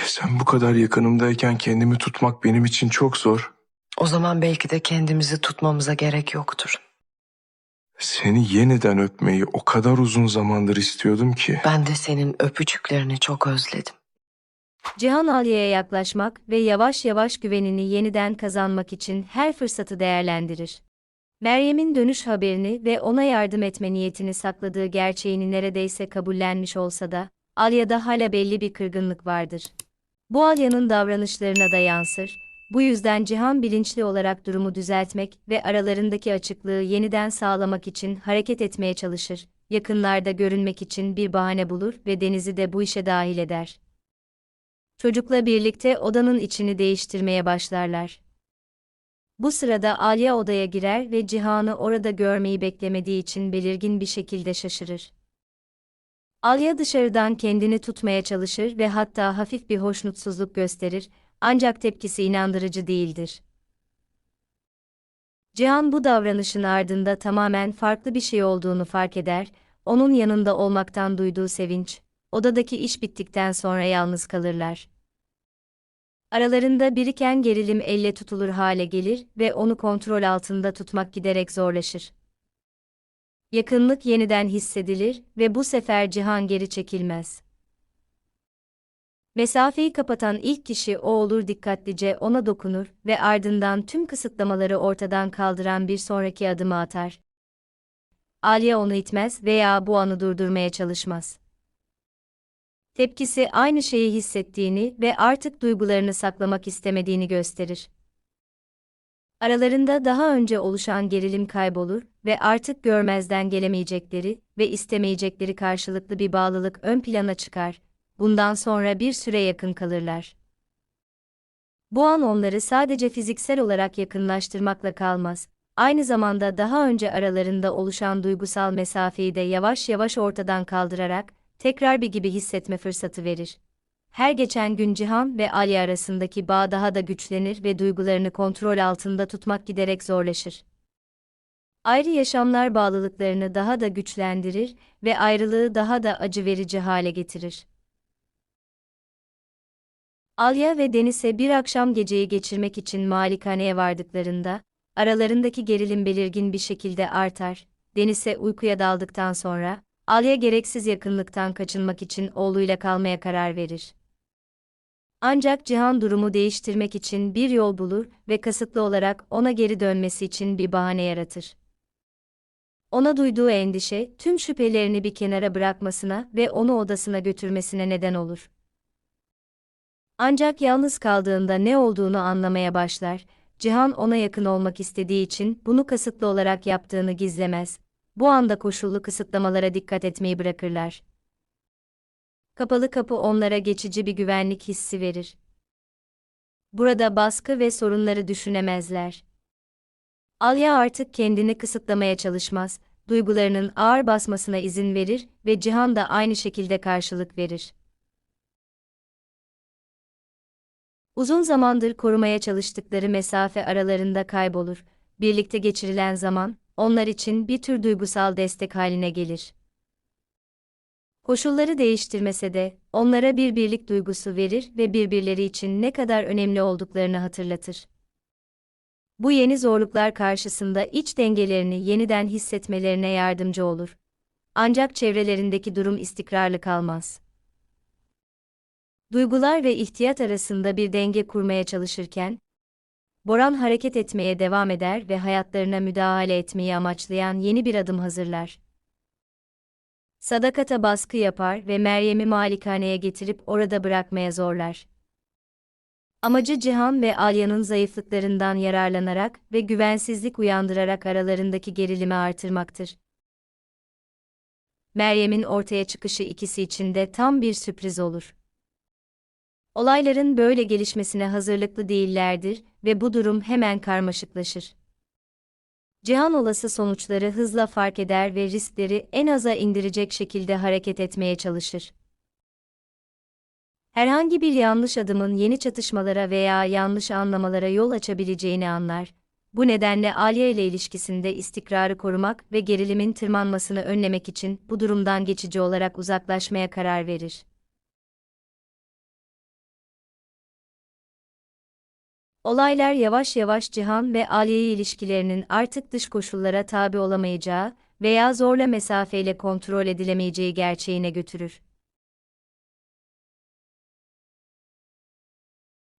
Sen bu kadar yakınımdayken kendimi tutmak benim için çok zor. O zaman belki de kendimizi tutmamıza gerek yoktur. Seni yeniden öpmeyi o kadar uzun zamandır istiyordum ki. Ben de senin öpücüklerini çok özledim. Cihan Alya'ya yaklaşmak ve yavaş yavaş güvenini yeniden kazanmak için her fırsatı değerlendirir. Meryem'in dönüş haberini ve ona yardım etme niyetini sakladığı gerçeğini neredeyse kabullenmiş olsa da, Alya'da hala belli bir kırgınlık vardır. Bu Alya'nın davranışlarına da yansır, bu yüzden Cihan bilinçli olarak durumu düzeltmek ve aralarındaki açıklığı yeniden sağlamak için hareket etmeye çalışır, yakınlarda görünmek için bir bahane bulur ve Deniz'i de bu işe dahil eder. Çocukla birlikte odanın içini değiştirmeye başlarlar. Bu sırada Alya odaya girer ve Cihan'ı orada görmeyi beklemediği için belirgin bir şekilde şaşırır. Alya dışarıdan kendini tutmaya çalışır ve hatta hafif bir hoşnutsuzluk gösterir, ancak tepkisi inandırıcı değildir. Cihan bu davranışın ardında tamamen farklı bir şey olduğunu fark eder, onun yanında olmaktan duyduğu sevinç, odadaki iş bittikten sonra yalnız kalırlar. Aralarında biriken gerilim elle tutulur hale gelir ve onu kontrol altında tutmak giderek zorlaşır. Yakınlık yeniden hissedilir ve bu sefer Cihan geri çekilmez. Mesafeyi kapatan ilk kişi o olur, dikkatlice ona dokunur ve ardından tüm kısıtlamaları ortadan kaldıran bir sonraki adımı atar. Alya onu itmez veya bu anı durdurmaya çalışmaz. Tepkisi aynı şeyi hissettiğini ve artık duygularını saklamak istemediğini gösterir. Aralarında daha önce oluşan gerilim kaybolur ve artık görmezden gelemeyecekleri ve istemeyecekleri karşılıklı bir bağlılık ön plana çıkar. Bundan sonra bir süre yakın kalırlar. Bu an onları sadece fiziksel olarak yakınlaştırmakla kalmaz, aynı zamanda daha önce aralarında oluşan duygusal mesafeyi de yavaş yavaş ortadan kaldırarak, tekrar bir gibi hissetme fırsatı verir. Her geçen gün Cihan ve Ali arasındaki bağ daha da güçlenir ve duygularını kontrol altında tutmak giderek zorlaşır. Ayrı yaşamlar bağlılıklarını daha da güçlendirir ve ayrılığı daha da acı verici hale getirir. Alya ve Deniz'e bir akşam geceyi geçirmek için malikaneye vardıklarında, aralarındaki gerilim belirgin bir şekilde artar. Deniz'e uykuya daldıktan sonra, Alya gereksiz yakınlıktan kaçınmak için oğluyla kalmaya karar verir. Ancak Cihan durumu değiştirmek için bir yol bulur ve kasıtlı olarak ona geri dönmesi için bir bahane yaratır. Ona duyduğu endişe, tüm şüphelerini bir kenara bırakmasına ve onu odasına götürmesine neden olur. Ancak yalnız kaldığında ne olduğunu anlamaya başlar. Cihan ona yakın olmak istediği için bunu kasıtlı olarak yaptığını gizlemez. Bu anda koşullu kısıtlamalara dikkat etmeyi bırakırlar. Kapalı kapı onlara geçici bir güvenlik hissi verir. Burada baskı ve sorunları düşünemezler. Alya artık kendini kısıtlamaya çalışmaz, duygularının ağır basmasına izin verir ve Cihan da aynı şekilde karşılık verir. Uzun zamandır korumaya çalıştıkları mesafe aralarında kaybolur. Birlikte geçirilen zaman, onlar için bir tür duygusal destek haline gelir. Koşulları değiştirmese de, onlara bir birlik duygusu verir ve birbirleri için ne kadar önemli olduklarını hatırlatır. Bu yeni zorluklar karşısında iç dengelerini yeniden hissetmelerine yardımcı olur. Ancak çevrelerindeki durum istikrarlı kalmaz. Duygular ve ihtiyat arasında bir denge kurmaya çalışırken, Boran hareket etmeye devam eder ve hayatlarına müdahale etmeyi amaçlayan yeni bir adım hazırlar. Sadakat'a baskı yapar ve Meryem'i malikaneye getirip orada bırakmaya zorlar. Amacı Cihan ve Alya'nın zayıflıklarından yararlanarak ve güvensizlik uyandırarak aralarındaki gerilimi artırmaktır. Meryem'in ortaya çıkışı ikisi için de tam bir sürpriz olur. Olayların böyle gelişmesine hazırlıklı değillerdir ve bu durum hemen karmaşıklaşır. Cihan olası sonuçları hızla fark eder ve riskleri en aza indirecek şekilde hareket etmeye çalışır. Herhangi bir yanlış adımın yeni çatışmalara veya yanlış anlamalara yol açabileceğini anlar. Bu nedenle Alya ile ilişkisinde istikrarı korumak ve gerilimin tırmanmasını önlemek için bu durumdan geçici olarak uzaklaşmaya karar verir. Olaylar yavaş yavaş Cihan ve Aliye ilişkilerinin artık dış koşullara tabi olamayacağı veya zorla mesafeyle kontrol edilemeyeceği gerçeğine götürür.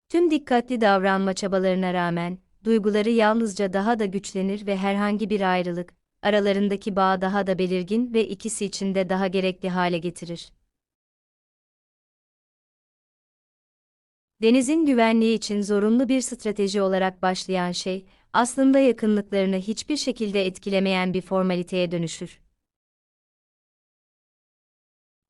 Tüm dikkatli davranma çabalarına rağmen, duyguları yalnızca daha da güçlenir ve herhangi bir ayrılık, aralarındaki bağ daha da belirgin ve ikisi için de daha gerekli hale getirir. Deniz'in güvenliği için zorunlu bir strateji olarak başlayan şey, aslında yakınlıklarını hiçbir şekilde etkilemeyen bir formaliteye dönüşür.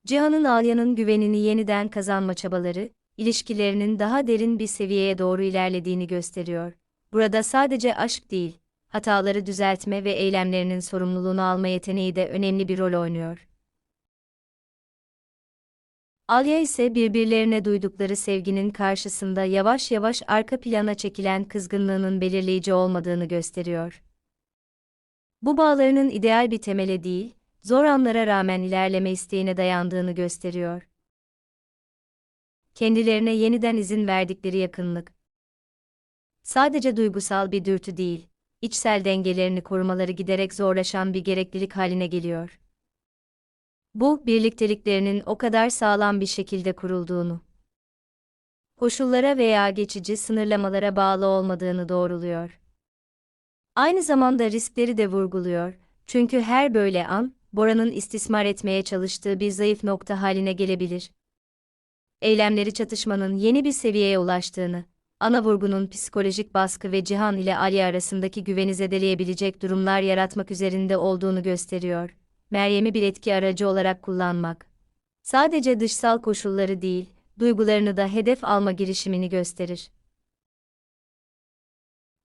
Cihan'ın Alya'nın güvenini yeniden kazanma çabaları, ilişkilerinin daha derin bir seviyeye doğru ilerlediğini gösteriyor. Burada sadece aşk değil, hataları düzeltme ve eylemlerinin sorumluluğunu alma yeteneği de önemli bir rol oynuyor. Alya ise birbirlerine duydukları sevginin karşısında yavaş yavaş arka plana çekilen kızgınlığının belirleyici olmadığını gösteriyor. Bu bağlarının ideal bir temele değil, zor anlara rağmen ilerleme isteğine dayandığını gösteriyor. Kendilerine yeniden izin verdikleri yakınlık, sadece duygusal bir dürtü değil, içsel dengelerini korumaları giderek zorlaşan bir gereklilik haline geliyor. Bu, birlikteliklerinin o kadar sağlam bir şekilde kurulduğunu, koşullara veya geçici sınırlamalara bağlı olmadığını doğruluyor. Aynı zamanda riskleri de vurguluyor, çünkü her böyle an, Bora'nın istismar etmeye çalıştığı bir zayıf nokta haline gelebilir. Eylemleri çatışmanın yeni bir seviyeye ulaştığını, ana vurgunun psikolojik baskı ve Cihan ile Ali arasındaki güveni zedeleyebilecek durumlar yaratmak üzerinde olduğunu gösteriyor. Meryem'i bir etki aracı olarak kullanmak, sadece dışsal koşulları değil, duygularını da hedef alma girişimini gösterir.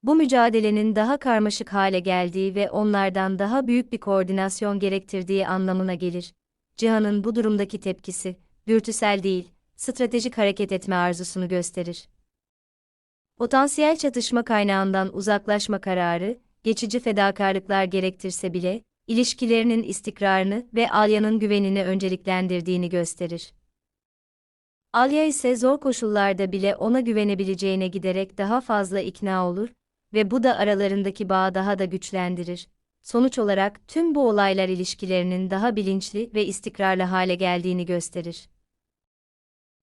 Bu mücadelenin daha karmaşık hale geldiği ve onlardan daha büyük bir koordinasyon gerektirdiği anlamına gelir. Cihan'ın bu durumdaki tepkisi, dürtüsel değil, stratejik hareket etme arzusunu gösterir. Potansiyel çatışma kaynağından uzaklaşma kararı, geçici fedakarlıklar gerektirse bile, ilişkilerinin istikrarını ve Alya'nın güvenini önceliklendirdiğini gösterir. Alya ise zor koşullarda bile ona güvenebileceğine giderek daha fazla ikna olur ve bu da aralarındaki bağı daha da güçlendirir. Sonuç olarak tüm bu olaylar ilişkilerinin daha bilinçli ve istikrarlı hale geldiğini gösterir.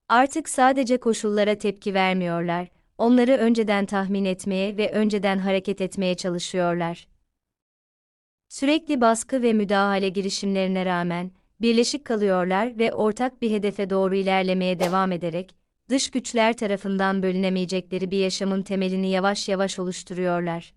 Artık sadece koşullara tepki vermiyorlar, onları önceden tahmin etmeye ve önceden hareket etmeye çalışıyorlar. Sürekli baskı ve müdahale girişimlerine rağmen, birleşik kalıyorlar ve ortak bir hedefe doğru ilerlemeye devam ederek, dış güçler tarafından bölünemeyecekleri bir yaşamın temelini yavaş yavaş oluşturuyorlar.